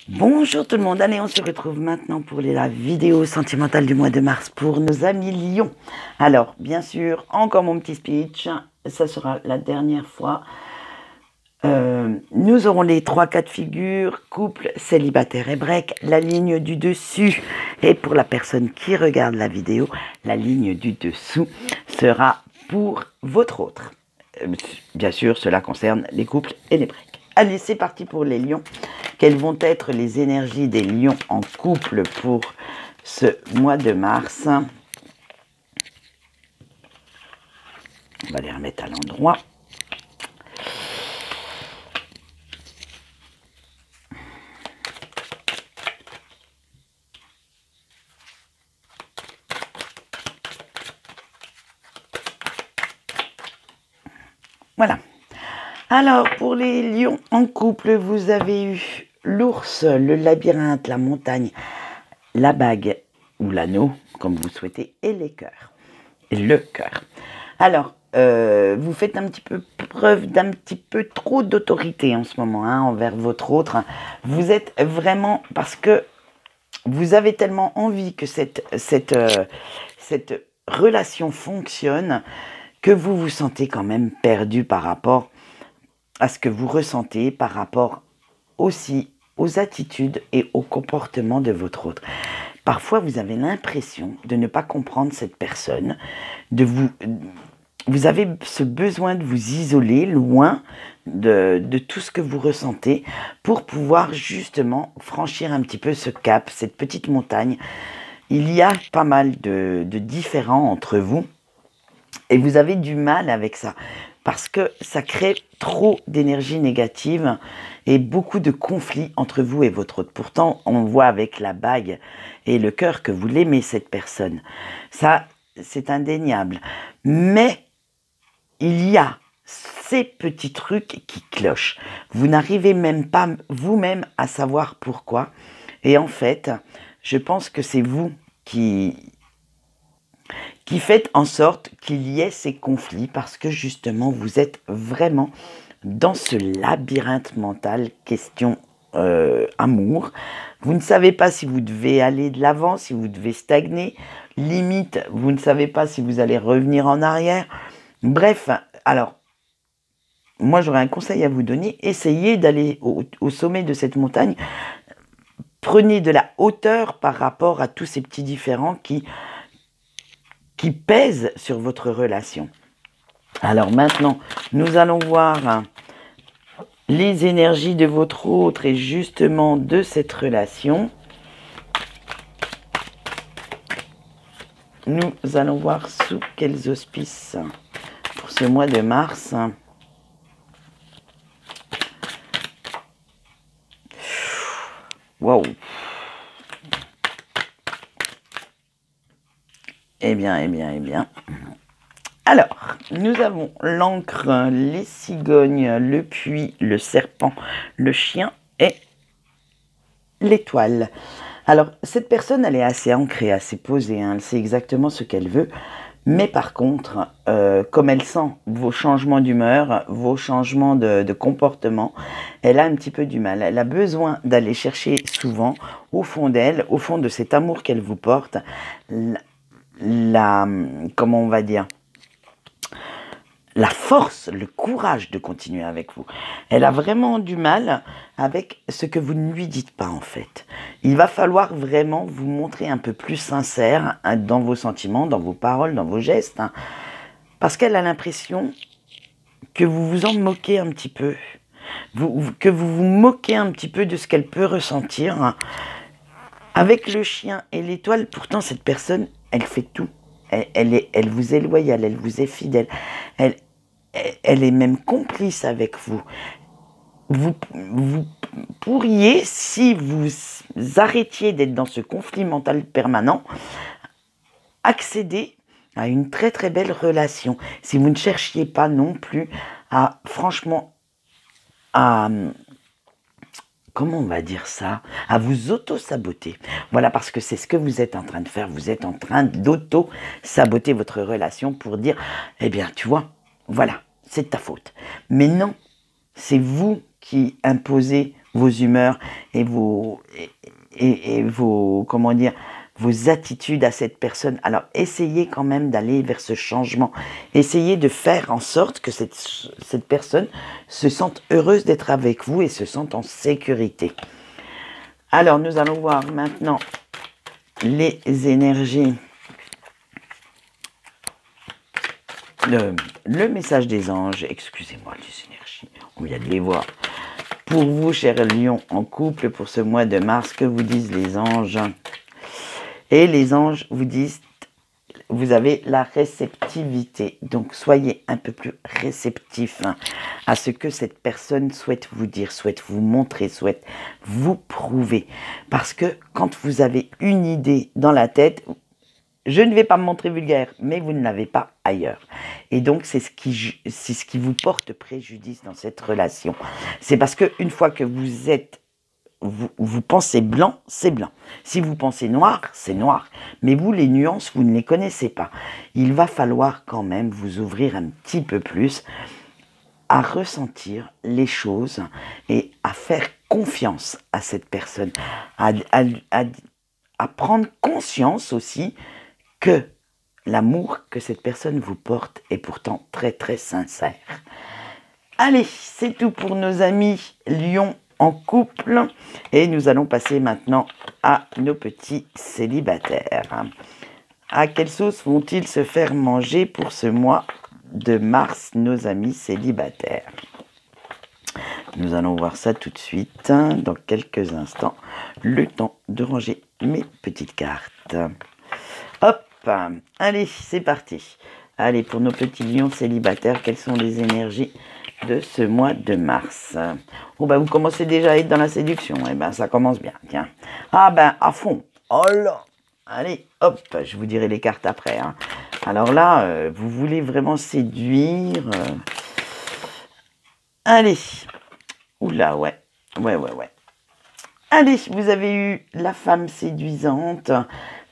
Bonjour tout le monde, allez on se retrouve maintenant pour la vidéo sentimentale du mois de mars pour nos amis Lions. Alors bien sûr, encore mon petit speech, ça sera la dernière fois. Nous aurons les 3 cas de figure, couple, célibataire et break, la ligne du dessus. Et pour la personne qui regarde la vidéo, la ligne du dessous sera pour votre autre. Bien sûr, cela concerne les couples et les breaks. Allez, c'est parti pour les lions. Quelles vont être les énergies des lions en couple pour ce mois de mars? On va les remettre à l'endroit. Voilà. Alors, pour les lions en couple, vous avez eu l'ours, le labyrinthe, la montagne, la bague ou l'anneau, comme vous souhaitez, et les cœurs. Et le cœur. Alors, vous faites un petit peu preuve d'un petit peu trop d'autorité en ce moment envers votre autre. Vous êtes vraiment, parce que vous avez tellement envie que cette relation fonctionne, que vous vous sentez quand même perdu par rapport à ce que vous ressentez, par rapport aussi aux attitudes et au comportement de votre autre. Parfois, vous avez l'impression de ne pas comprendre cette personne, vous avez ce besoin de vous isoler loin de tout ce que vous ressentez pour pouvoir justement franchir un petit peu ce cap, cette petite montagne. Il y a pas mal de différends entre vous et vous avez du mal avec ça parce que ça crée trop d'énergie négative et beaucoup de conflits entre vous et votre autre. Pourtant, on voit avec la bague et le cœur que vous l'aimez, cette personne. Ça, c'est indéniable. Mais il y a ces petits trucs qui clochent. Vous n'arrivez même pas vous-même à savoir pourquoi. Et en fait, je pense que c'est vous qui faites en sorte qu'il y ait ces conflits parce que justement, vous êtes vraiment dans ce labyrinthe mental, question amour. Vous ne savez pas si vous devez aller de l'avant, si vous devez stagner. Limite, vous ne savez pas si vous allez revenir en arrière. Bref, alors, moi j'aurais un conseil à vous donner. Essayez d'aller au sommet de cette montagne. Prenez de la hauteur par rapport à tous ces petits différends qui pèsent sur votre relation. Alors maintenant, nous allons voir les énergies de votre autre et justement de cette relation. Nous allons voir sous quels auspices pour ce mois de mars. Waouh! Eh bien, eh bien, eh bien. Alors, nous avons l'encre, les cigognes, le puits, le serpent, le chien et l'étoile. Alors, cette personne, elle est assez ancrée, assez posée, elle sait exactement ce qu'elle veut. Mais par contre, comme elle sent vos changements d'humeur, vos changements de comportement, elle a un petit peu du mal. Elle a besoin d'aller chercher souvent, au fond d'elle, au fond de cet amour qu'elle vous porte, comment on va dire, la force, le courage de continuer avec vous. Elle a vraiment du mal avec ce que vous ne lui dites pas en fait. Il va falloir vraiment vous montrer un peu plus sincère dans vos sentiments, dans vos paroles, dans vos gestes. Parce qu'elle a l'impression que vous vous en moquez un petit peu. Que vous vous moquez un petit peu de ce qu'elle peut ressentir. Avec le chien et l'étoile, pourtant cette personne, elle fait tout. Elle vous est loyale, elle vous est fidèle. Elle est même complice avec vous. Vous pourriez, si vous arrêtiez d'être dans ce conflit mental permanent, accéder à une très très belle relation. Si vous ne cherchiez pas non plus à, franchement, comment on va dire ça? À vous auto-saboter. Voilà, parce que c'est ce que vous êtes en train de faire. Vous êtes en train d'auto-saboter votre relation pour dire, eh bien, tu vois, voilà, c'est de ta faute. Mais non, c'est vous qui imposez vos humeurs et vos, comment dire, vos attitudes à cette personne. Alors, essayez quand même d'aller vers ce changement. Essayez de faire en sorte que cette personne se sente heureuse d'être avec vous et se sente en sécurité. Alors, nous allons voir maintenant les énergies. Le message des anges. Excusez-moi, les énergies. On vient de les voir. Pour vous, chers lions en couple, pour ce mois de mars, que vous disent les anges? Et les anges vous disent, vous avez la réceptivité. Donc, soyez un peu plus réceptif à ce que cette personne souhaite vous dire, souhaite vous montrer, souhaite vous prouver. Parce que quand vous avez une idée dans la tête, je ne vais pas me montrer vulgaire, mais vous ne l'avez pas ailleurs. Et donc, c'est ce qui vous porte préjudice dans cette relation. C'est parce qu'une fois que vous pensez blanc, c'est blanc. Si vous pensez noir, c'est noir. Mais vous, les nuances, vous ne les connaissez pas. Il va falloir quand même vous ouvrir un petit peu plus à ressentir les choses et à faire confiance à cette personne. À prendre conscience aussi que l'amour que cette personne vous porte est pourtant très très sincère. Allez, c'est tout pour nos amis lions en couple et nous allons passer maintenant à nos petits célibataires. À quelle sauce vont-ils se faire manger pour ce mois de mars, nos amis célibataires? Nous allons voir ça tout de suite, dans quelques instants. Le temps de ranger mes petites cartes. Hop, allez, c'est parti. Allez, pour nos petits lions célibataires, quelles sont les énergies de ce mois de mars? Oh ben, vous commencez déjà à être dans la séduction. Eh ben, ça commence bien, tiens. Ah ben, à fond. Oh là. Allez, hop, je vous dirai les cartes après. Alors là, vous voulez vraiment séduire. Allez. Oula, ouais. Ouais. Allez, vous avez eu la femme séduisante,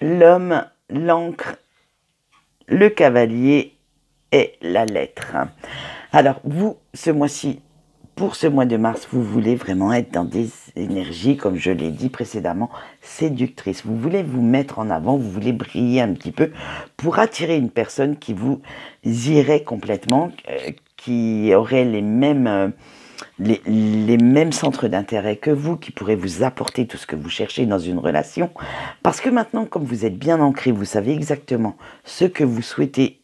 l'homme, l'encre, le cavalier et la lettre. Alors, vous, ce mois-ci, pour ce mois de mars, vous voulez vraiment être dans des énergies, comme je l'ai dit précédemment, séductrices. Vous voulez vous mettre en avant, vous voulez briller un petit peu pour attirer une personne qui vous irait complètement, qui aurait les mêmes centres d'intérêt que vous, qui pourraient vous apporter tout ce que vous cherchez dans une relation. Parce que maintenant, comme vous êtes bien ancré, vous savez exactement ce que vous souhaitez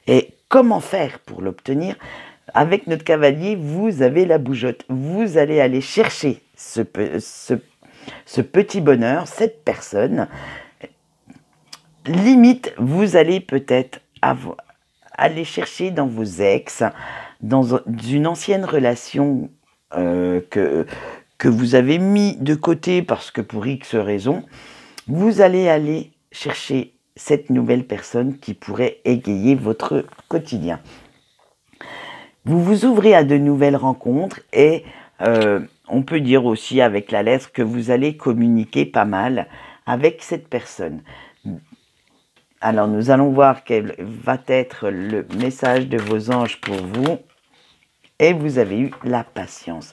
et comment faire pour l'obtenir. Avec notre cavalier, vous avez la bougeotte. Vous allez aller chercher ce petit bonheur, cette personne. Limite, vous allez peut-être aller chercher dans vos ex, dans une ancienne relation que vous avez mis de côté parce que pour X raisons, vous allez aller chercher cette nouvelle personne qui pourrait égayer votre quotidien. Vous vous ouvrez à de nouvelles rencontres et on peut dire aussi avec la lettre que vous allez communiquer pas mal avec cette personne. Alors nous allons voir quel va être le message de vos anges pour vous. Et vous avez eu la patience.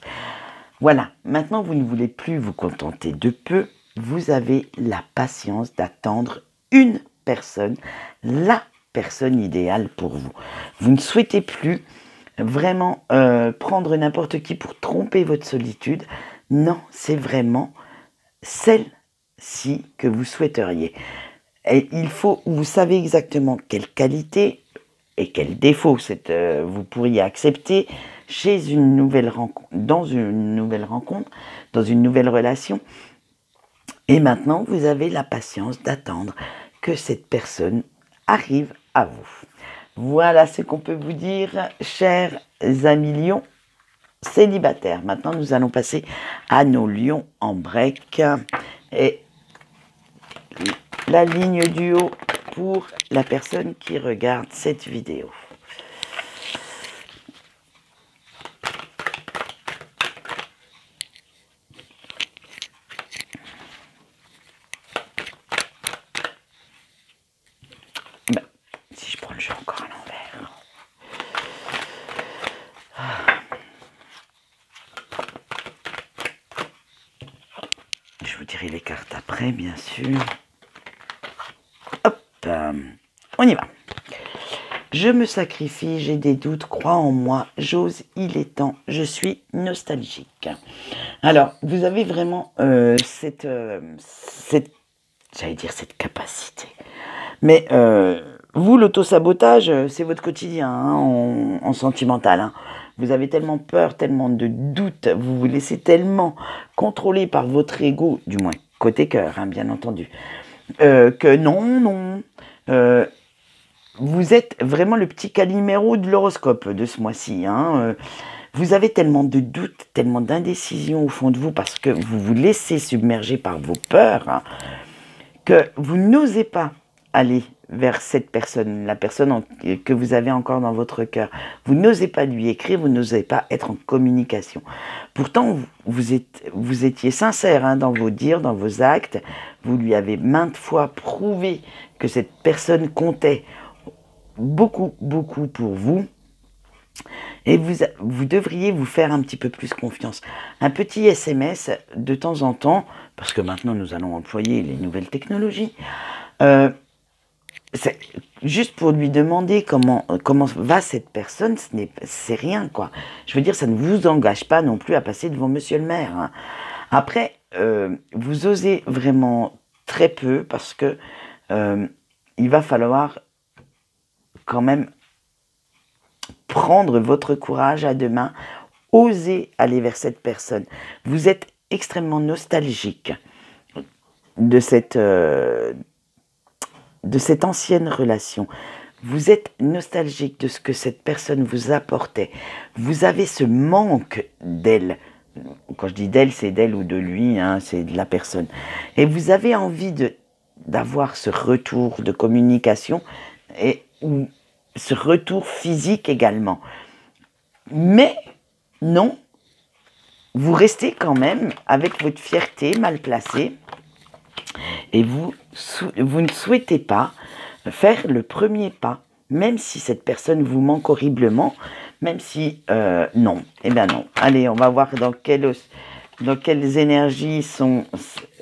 Voilà, maintenant vous ne voulez plus vous contenter de peu. Vous avez la patience d'attendre une personne, la personne idéale pour vous. Vous ne souhaitez plus vraiment prendre n'importe qui pour tromper votre solitude. Non, c'est vraiment celle-ci que vous souhaiteriez. Et il faut, vous savez exactement quelle qualité et quel défaut vous pourriez accepter chez une nouvelle rencontre, dans une nouvelle relation. Et maintenant, vous avez la patience d'attendre que cette personne arrive à vous. Voilà ce qu'on peut vous dire, chers amis lions célibataires. Maintenant, nous allons passer à nos lions en break. Et la ligne du haut pour la personne qui regarde cette vidéo. Ben, si je prends le jeu encore à l'envers. je vous dirai les cartes après, bien sûr. Hop, on y va. Je me sacrifie, j'ai des doutes, crois en moi, j'ose, il est temps, je suis nostalgique. Alors, vous avez vraiment j'allais dire cette capacité. Mais vous, l'auto-sabotage, c'est votre quotidien hein, en sentimental. Hein. Vous avez tellement peur, tellement de doutes, vous vous laissez tellement contrôler par votre ego, du moins côté cœur, hein, bien entendu, que non. Vous êtes vraiment le petit Calimero de l'horoscope de ce mois-ci. Hein. Vous avez tellement de doutes, tellement d'indécision au fond de vous parce que vous vous laissez submerger par vos peurs hein, que vous n'osez pas aller vers cette personne, la personne que vous avez encore dans votre cœur. Vous n'osez pas lui écrire, vous n'osez pas être en communication. Pourtant, vous étiez sincère hein, dans vos dires, dans vos actes. Vous lui avez maintes fois prouvé que cette personne comptait beaucoup pour vous. Et vous devriez vous faire un petit peu plus confiance. Un petit SMS de temps en temps, parce que maintenant nous allons employer les nouvelles technologies, c'est juste pour lui demander comment va cette personne, c'est rien quoi. Je veux dire, ça ne vous engage pas non plus à passer devant monsieur le maire. Hein. Après, vous osez vraiment très peu parce que il va falloir quand même prendre votre courage à deux mains, oser aller vers cette personne. Vous êtes extrêmement nostalgique de cette ancienne relation. Vous êtes nostalgique de ce que cette personne vous apportait. Vous avez ce manque d'elle. Quand je dis d'elle, c'est d'elle ou de lui, hein, c'est de la personne. Et vous avez envie d'avoir ce retour de communication ou ce retour physique également. Mais non, vous restez quand même avec votre fierté mal placée et vous ne souhaitez pas faire le premier pas, même si cette personne vous manque horriblement, même si non, eh bien non. Allez, on va voir dans quelles énergies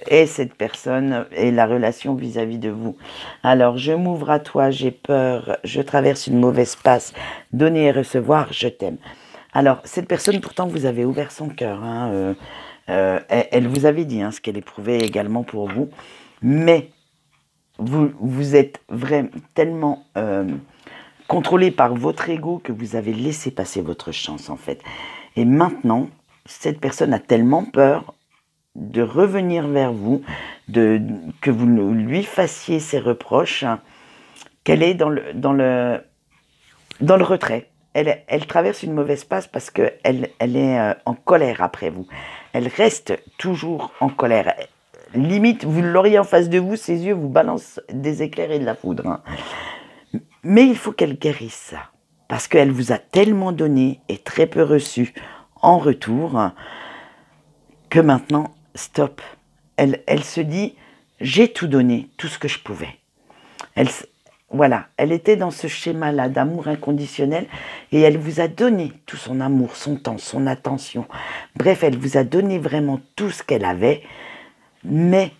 est cette personne et la relation vis-à-vis de vous. Alors, je m'ouvre à toi, j'ai peur, je traverse une mauvaise passe, donner et recevoir, je t'aime. Alors, cette personne, pourtant, vous avez ouvert son cœur. Hein, elle vous avait dit hein, ce qu'elle éprouvait également pour vous, mais vous êtes vraiment tellement contrôlé par votre ego que vous avez laissé passer votre chance, en fait. Et maintenant, cette personne a tellement peur de revenir vers vous, que vous lui fassiez ses reproches, hein, qu'elle est dans le retrait. Elle traverse une mauvaise passe parce qu'elle est en colère après vous. Elle reste toujours en colère. Limite, vous l'auriez en face de vous, ses yeux vous balancent des éclairs et de la foudre. Hein. Mais il faut qu'elle guérisse ça. Parce qu'elle vous a tellement donné et très peu reçu en retour hein, que maintenant, stop. Elle se dit, j'ai tout donné, tout ce que je pouvais. Voilà, elle était dans ce schéma-là d'amour inconditionnel et elle vous a donné tout son amour, son temps, son attention. Bref, elle vous a donné vraiment tout ce qu'elle avait, mais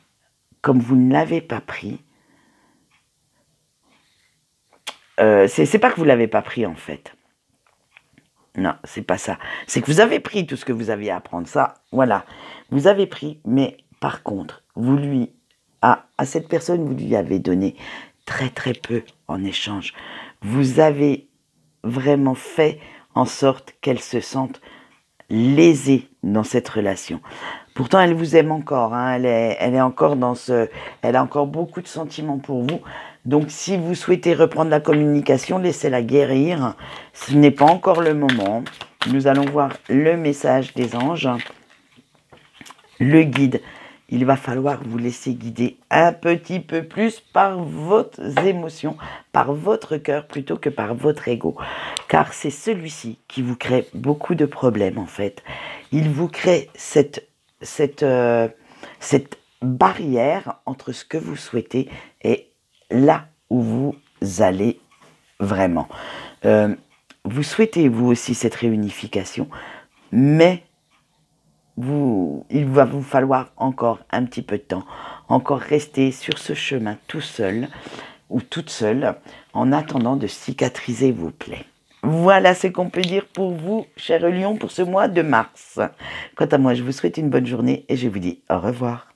comme vous ne l'avez pas pris, c'est pas que vous l'avez pas pris en fait. Non, c'est pas ça. C'est que vous avez pris tout ce que vous aviez à prendre. Ça, voilà. Vous avez pris, mais par contre, à cette personne, vous lui avez donné très peu en échange. Vous avez vraiment fait en sorte qu'elle se sente lésée dans cette relation. Pourtant, elle vous aime encore. Hein, elle est encore elle a encore beaucoup de sentiments pour vous. Donc, si vous souhaitez reprendre la communication, laissez-la guérir. Ce n'est pas encore le moment. Nous allons voir le message des anges. Le guide. Il va falloir vous laisser guider un petit peu plus par vos émotions, par votre cœur plutôt que par votre ego. Car c'est celui-ci qui vous crée beaucoup de problèmes en fait. Il vous crée cette barrière entre ce que vous souhaitez et là où vous allez vraiment. Vous souhaitez vous aussi cette réunification, mais il va vous falloir encore un petit peu de temps, encore rester sur ce chemin tout seul ou toute seule en attendant de cicatriser vos plaies. Voilà ce qu'on peut dire pour vous, chers lions, pour ce mois de mars. Quant à moi, je vous souhaite une bonne journée et je vous dis au revoir.